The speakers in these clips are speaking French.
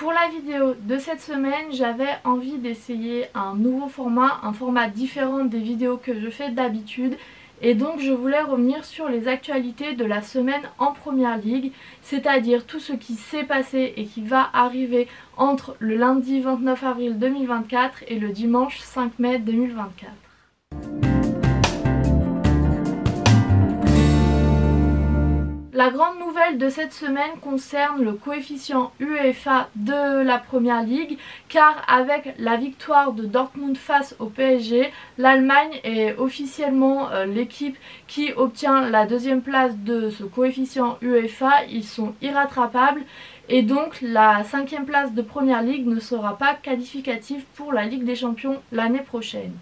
Pour la vidéo de cette semaine, j'avais envie d'essayer un nouveau format, un format différent des vidéos que je fais d'habitude. Et donc je voulais revenir sur les actualités de la semaine en Première Ligue, c'est-à-dire tout ce qui s'est passé et qui va arriver entre le lundi 29 avril 2024 et le dimanche 5 mai 2024. La grande nouvelle de cette semaine concerne le coefficient UEFA de la Première Ligue, car avec la victoire de Dortmund face au PSG, l'Allemagne est officiellement l'équipe qui obtient la deuxième place de ce coefficient UEFA. Ils sont irrattrapables et donc la 5e place de Première Ligue ne sera pas qualificative pour la Ligue des Champions l'année prochaine.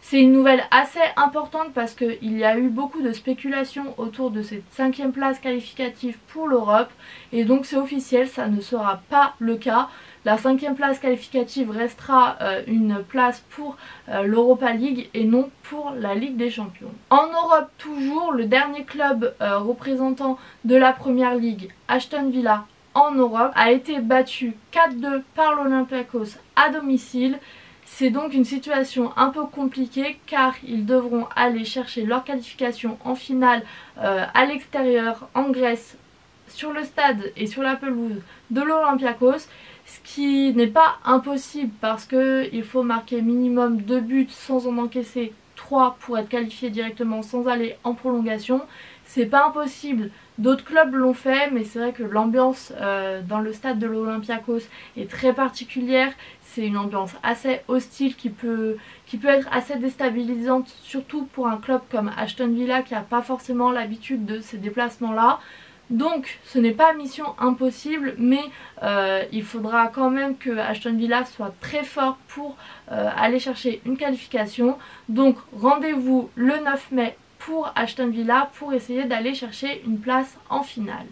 C'est une nouvelle assez importante parce qu'il y a eu beaucoup de spéculations autour de cette 5e place qualificative pour l'Europe et donc c'est officiel, ça ne sera pas le cas. La 5e place qualificative restera une place pour l'Europa League et non pour la Ligue des Champions. En Europe toujours, le dernier club représentant de la Première Ligue, Aston Villa, en Europe, a été battu 4-2 par l'Olympiakos à domicile. C'est donc une situation un peu compliquée car ils devront aller chercher leur qualification en finale à l'extérieur en Grèce, sur le stade et sur la pelouse de l'Olympiakos, ce qui n'est pas impossible parce qu'il faut marquer minimum 2 buts sans en encaisser 3 pour être qualifié directement sans aller en prolongation. C'est pas impossible, d'autres clubs l'ont fait, mais c'est vrai que l'ambiance dans le stade de l'Olympiakos est très particulière. C'est une ambiance assez hostile qui peut être assez déstabilisante, surtout pour un club comme Aston Villa qui n'a pas forcément l'habitude de ces déplacements-là. Donc ce n'est pas mission impossible, mais il faudra quand même que Aston Villa soit très fort pour aller chercher une qualification. Donc rendez-vous le 9 mai pour Aston Villa pour essayer d'aller chercher une place en finale.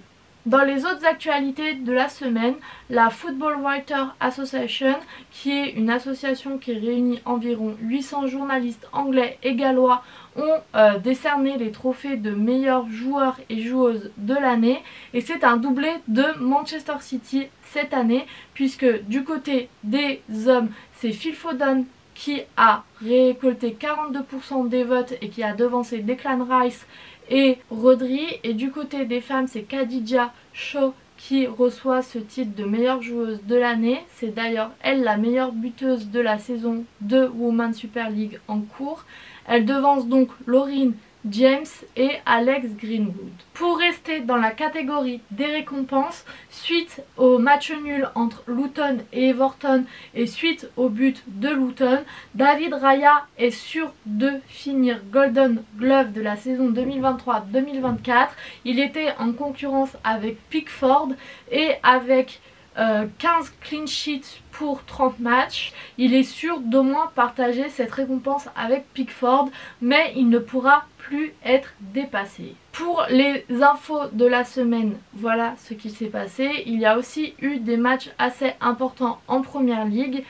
Dans les autres actualités de la semaine, la Football Writers Association, qui est une association qui réunit environ 800 journalistes anglais et gallois, ont décerné les trophées de meilleurs joueurs et joueuses de l'année. Et c'est un doublé de Manchester City cette année, puisque du côté des hommes, c'est Phil Foden qui a récolté 42% des votes et qui a devancé Declan Rice et Rodri, et du côté des femmes c'est Khadija Shaw qui reçoit ce titre de meilleure joueuse de l'année. C'est d'ailleurs elle la meilleure buteuse de la saison de Women's Super League en cours. Elle devance donc Lauryn James et Alex Greenwood. Pour rester dans la catégorie des récompenses, suite au match nul entre Luton et Everton et suite au but de Luton, David Raya est sûr de finir Golden Glove de la saison 2023-2024. Il était en concurrence avec Pickford et avec 15 clean sheets pour 30 matchs. Il est sûr d'au moins partager cette récompense avec Pickford, mais il ne pourra plus être dépassé. Pour les infos de la semaine, voilà ce qui s'est passé. Il y a aussi eu des matchs assez importants en Première Ligue,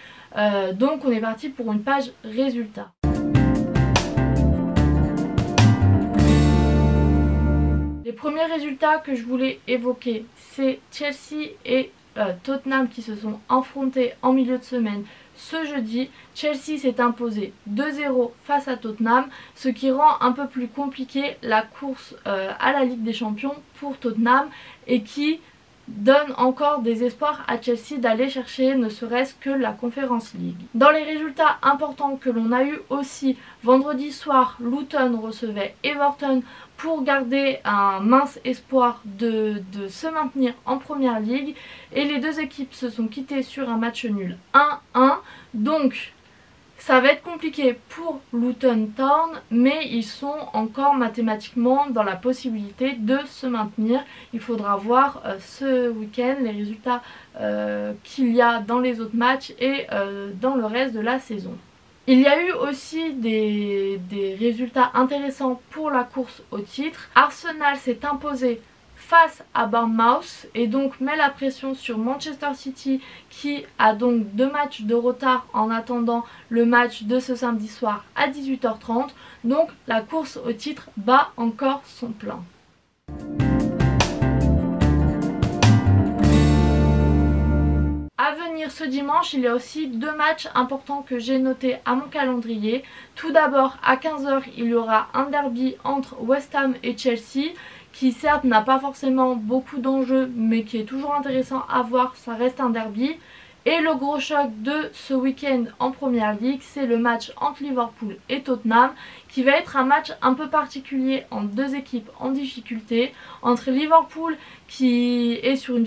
donc on est parti pour une page résultats. Les premiers résultats que je voulais évoquer, c'est Chelsea et Tottenham qui se sont affrontés en milieu de semaine ce jeudi. Chelsea s'est imposé 2-0 face à Tottenham, ce qui rend un peu plus compliqué la course à la Ligue des Champions pour Tottenham et qui donne encore des espoirs à Chelsea d'aller chercher ne serait-ce que la Conference League. Dans les résultats importants que l'on a eu aussi, vendredi soir, Luton recevait Everton pour garder un mince espoir de se maintenir en Première Ligue, et les deux équipes se sont quittées sur un match nul 1-1. Donc ça va être compliqué pour Luton Town, mais ils sont encore mathématiquement dans la possibilité de se maintenir. Il faudra voir ce week-end les résultats qu'il y a dans les autres matchs et dans le reste de la saison. Il y a eu aussi des résultats intéressants pour la course au titre. Arsenal s'est imposé face à Bournemouth et donc met la pression sur Manchester City qui a donc 2 matchs de retard en attendant le match de ce samedi soir à 18h30. Donc la course au titre bat encore son plein. À venir ce dimanche, il y a aussi 2 matchs importants que j'ai notés à mon calendrier. Tout d'abord à 15 h il y aura un derby entre West Ham et Chelsea qui certes n'a pas forcément beaucoup d'enjeux mais qui est toujours intéressant à voir, ça reste un derby. Et le gros choc de ce week-end en Première Ligue, c'est le match entre Liverpool et Tottenham qui va être un match un peu particulier entre 2 équipes en difficulté. Entre Liverpool qui est sur une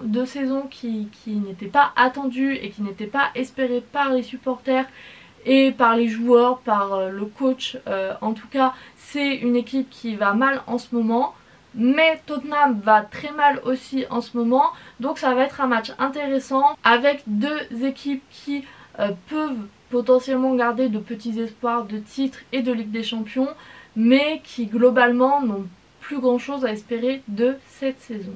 de saison qui n'était pas attendue et qui n'était pas espérée par les supporters et par les joueurs, par le coach. En tout cas, c'est une équipe qui va mal en ce moment. Mais Tottenham va très mal aussi en ce moment, donc ça va être un match intéressant avec 2 équipes qui peuvent potentiellement garder de petits espoirs de titre et de Ligue des Champions, mais qui globalement n'ont plus grand chose à espérer de cette saison.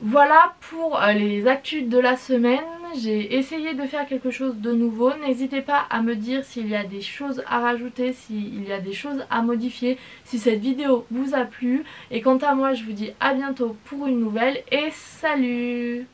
Voilà pour les actus de la semaine. J'ai essayé de faire quelque chose de nouveau. N'hésitez pas à me dire s'il y a des choses à rajouter, s'il y a des choses à modifier, si cette vidéo vous a plu. Et quant à moi, je vous dis à bientôt pour une nouvelle et salut!